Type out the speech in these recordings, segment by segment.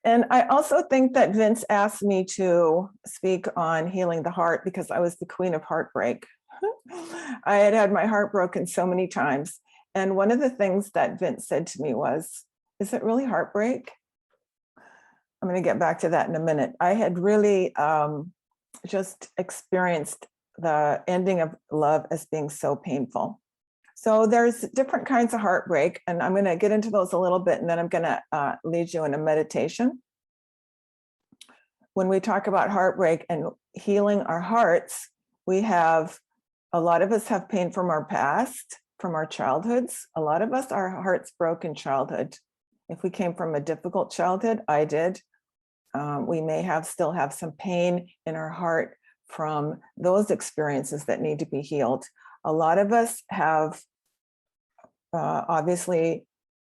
And I also think that Vince asked me to speak on healing the heart because I was the queen of heartbreak. I had had my heart broken so many times. And one of the things that Vince said to me was, is it really heartbreak? I'm going to get back to that in a minute. I had really just experienced the ending of love as being so painful. So there's different kinds of heartbreak, and I'm going to get into those a little bit, and then I'm going to lead you in a meditation. When we talk about heartbreak and healing our hearts, we have, a lot of us have pain from our past, from our childhoods. A lot of us, our hearts broke in childhood. If we came from a difficult childhood, I did. We may still have some pain in our heart from those experiences that need to be healed. A lot of us have obviously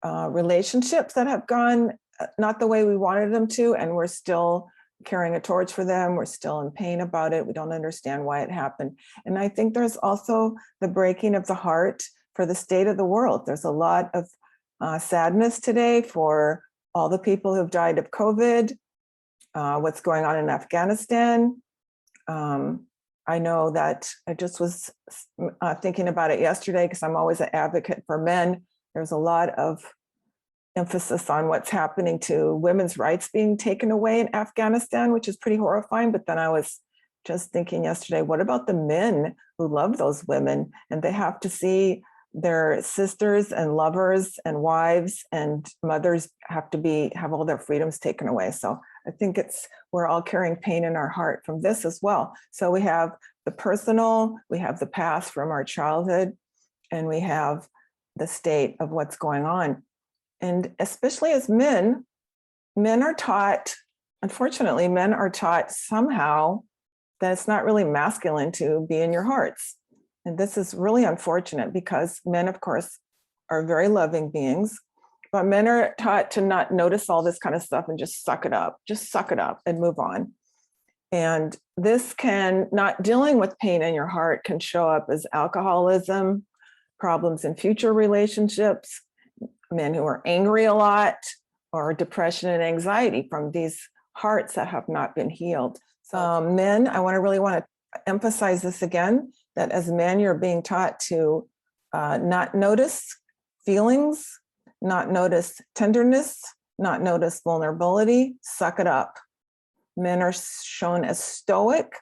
relationships that have gone not the way we wanted them to, and we're still carrying a torch for them. We're still in pain about it. We don't understand why it happened. And I think there's also the breaking of the heart for the state of the world. There's a lot of sadness today for all the people who've died of COVID, what's going on in Afghanistan. I know that I just was thinking about it yesterday because I'm always an advocate for men. There's a lot of emphasis on what's happening to women's rights being taken away in Afghanistan, which is pretty horrifying. But then I was just thinking yesterday, what about the men who love those women and they have to see their sisters and lovers and wives and mothers have all their freedoms taken away? So I think we're all carrying pain in our heart from this as well. So we have the personal, we have the past from our childhood, and we have the state of what's going on. And especially as men are taught, unfortunately, men are taught somehow that it's not really masculine to be in your hearts. And this is really unfortunate because men, of course, are very loving beings. But men are taught to not notice all this kind of stuff and just suck it up and move on. And this not dealing with pain in your heart can show up as alcoholism, problems in future relationships, men who are angry a lot, or depression and anxiety from these hearts that have not been healed. So men, I really want to emphasize this again, that as men, you're being taught to not notice feelings, not notice tenderness, not notice vulnerability, suck it up. Men are shown as stoic.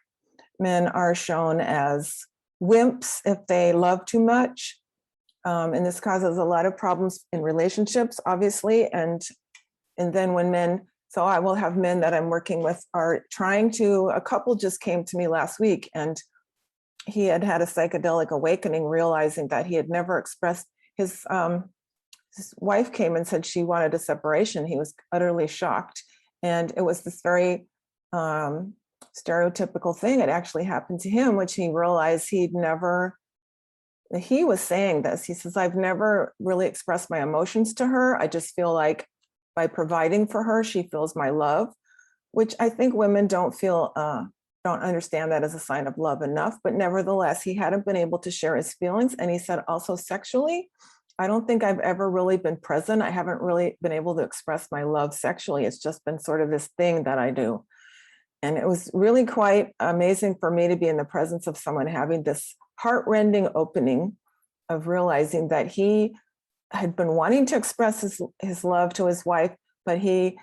Men are shown as wimps if they love too much. And this causes a lot of problems in relationships, obviously. And then when men, so I will have men that I'm working with are a couple just came to me last week, and he had had a psychedelic awakening, realizing that he had never expressed his wife came and said she wanted a separation. He was utterly shocked. And it was this very stereotypical thing. It actually happened to him, which he realized he was saying this. He says, I've never really expressed my emotions to her. I just feel like by providing for her, she feels my love, which I think women don't understand that as a sign of love enough. But nevertheless, he hadn't been able to share his feelings. And he said also sexually, I don't think I've ever really been present. I haven't really been able to express my love sexually. It's just been sort of this thing that I do. And it was really quite amazing for me to be in the presence of someone having this heart-rending opening of realizing that he had been wanting to express his love to his wife, but he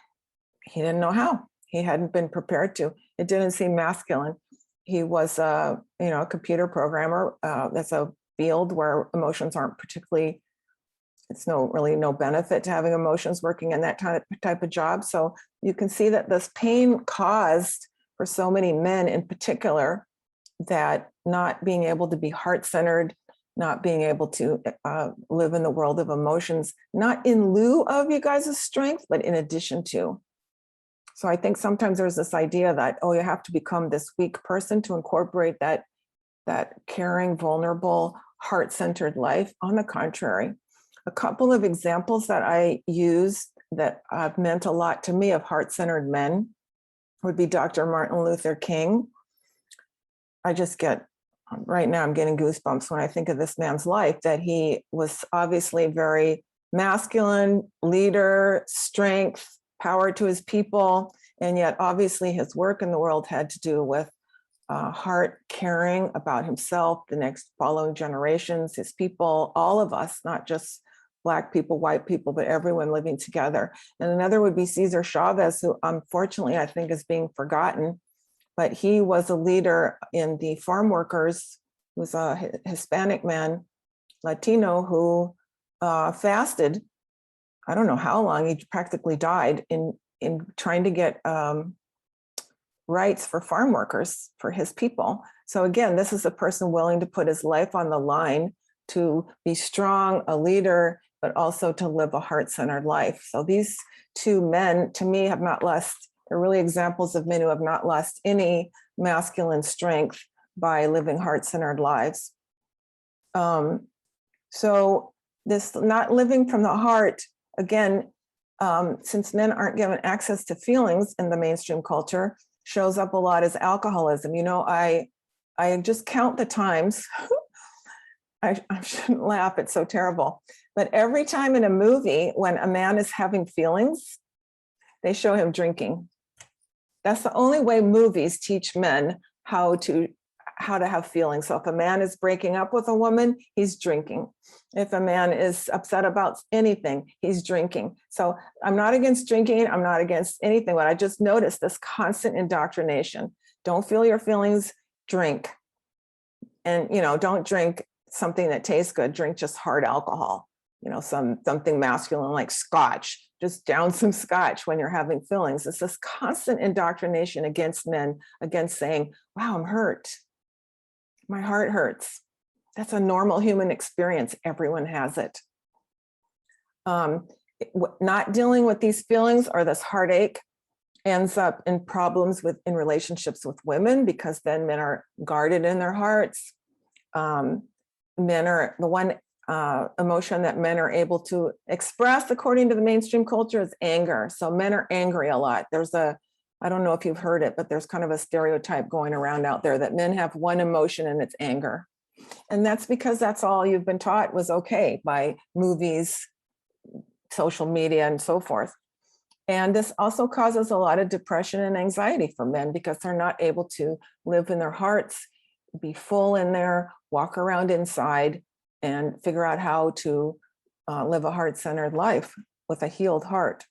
didn't know how. He hadn't been prepared to. It didn't seem masculine. He was a computer programmer. That's a field where emotions aren't particularly, it's really no benefit to having emotions working in that type of job. So you can see that this pain caused for so many men in particular, that not being able to be heart-centered, not being able to live in the world of emotions, not in lieu of you guys' strength, but in addition to. So I think sometimes there's this idea that, you have to become this weak person to incorporate that caring, vulnerable, heart-centered life. On the contrary, a couple of examples that I use that have meant a lot to me of heart-centered men would be Dr. Martin Luther King. Right now I'm getting goosebumps when I think of this man's life, that he was obviously very masculine, leader, strength, power to his people. And yet obviously his work in the world had to do with heart caring about himself, the next following generations, his people, all of us, not just Black people, white people, but everyone living together. And another would be Cesar Chavez, who unfortunately I think is being forgotten, but he was a leader in the farm workers, who was a Hispanic man, Latino, who fasted, I don't know how long, he practically died in trying to get rights for farm workers, for his people. So again, this is a person willing to put his life on the line to be strong, a leader, but also to live a heart-centered life. So these two men, to me, have not lost, they're really examples of men who have not lost any masculine strength by living heart-centered lives. So this not living from the heart, again, since men aren't given access to feelings in the mainstream culture, shows up a lot as alcoholism. You know, I just count the times. I shouldn't laugh, it's so terrible. But every time in a movie when a man is having feelings, they show him drinking. That's the only way movies teach men how to have feelings. So if a man is breaking up with a woman, he's drinking. If a man is upset about anything, he's drinking. So I'm not against drinking, I'm not against anything, but I just noticed this constant indoctrination. Don't feel your feelings, drink. And, you know, don't drink something that tastes good, drink just hard alcohol, you know, something masculine like scotch, just down some scotch when you're having feelings. It's this constant indoctrination against men, against saying, wow, I'm hurt. My heart hurts. That's a normal human experience. Everyone has it. Not dealing with these feelings or this heartache ends up in problems in relationships with women, because then men are guarded in their hearts. Men are the one emotion that men are able to express according to the mainstream culture is anger. So men are angry a lot. I don't know if you've heard it, but there's kind of a stereotype going around out there that men have one emotion and it's anger. And that's because that's all you've been taught was okay by movies, social media, and so forth. And this also causes a lot of depression and anxiety for men because they're not able to live in their hearts, be full in there, walk around inside, and figure out how to live a heart-centered life with a healed heart.